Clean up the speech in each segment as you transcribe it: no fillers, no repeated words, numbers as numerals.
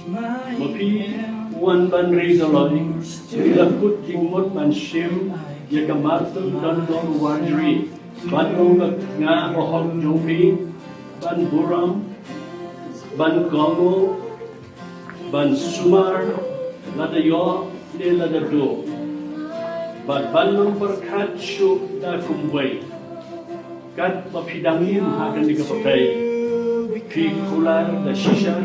Mapi Wanbanri daloi dilakut jingmut manshim yaga Martyl dandon Wanbanri ban onga nga ohok jopi ban buram ban kongo ban sumar ladayo de ladado ban banong berkat syuk da kumway kat mapidangin hagan di kapatay fi kular da shisha.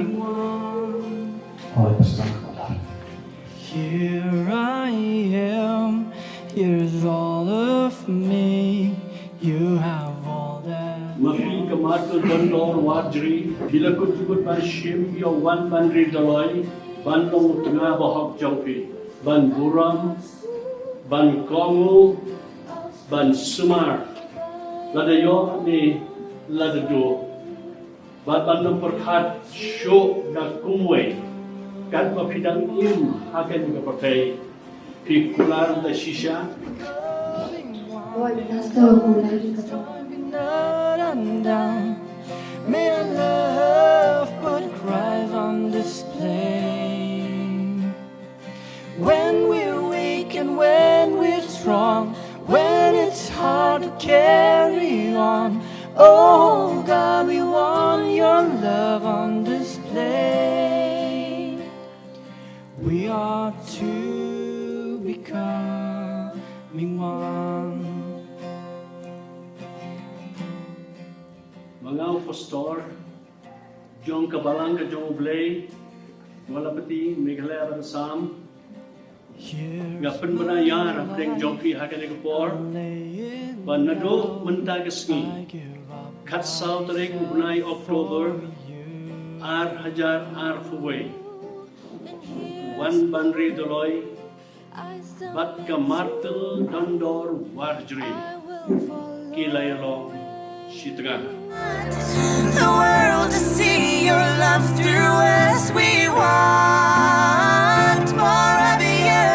Here I am, here's all of me. You have all that. Mafi ka Martyl dandor Wanbanri dilakut jingmut manshim yo Wanbanri daloi ban long nga ohok jopi ban buram ban kongo ban sumar ladayo ni ladado ban berkat syuk da kumway kat mapidang im akan juga pakai pikular da shisha. May our love put Christ on display. When we're weak and when we're strong, when it's hard to carry on, oh God, we want your love on display. We are to becoming one. Mga pastor, jong kabalang ka jong blay, wala pati Meghalaya Sam, ngapan banayar apeng jongki hakan ekapor, ban nado mentagasni, kat saw tarik bunay Oktober, hajar fuway, Wanbanri daloi, bat ka Martyl dandor Wanbanri, kilayalong shitga. The world to see your love through us. We want more of you.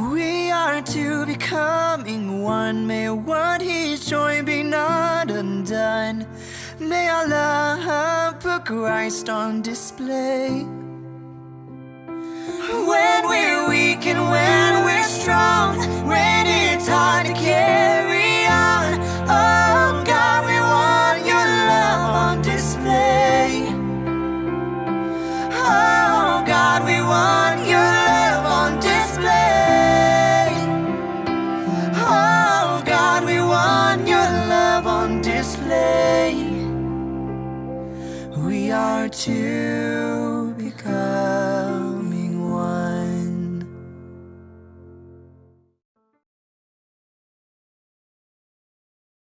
We are to becoming one. May what His joy be not undone. May our love put Christ on display. When we're weak and when we're strong, when it's hard to carry on, oh God, we want your love on display. Oh God, we want your love on display. Oh God, we want your love on display. We are to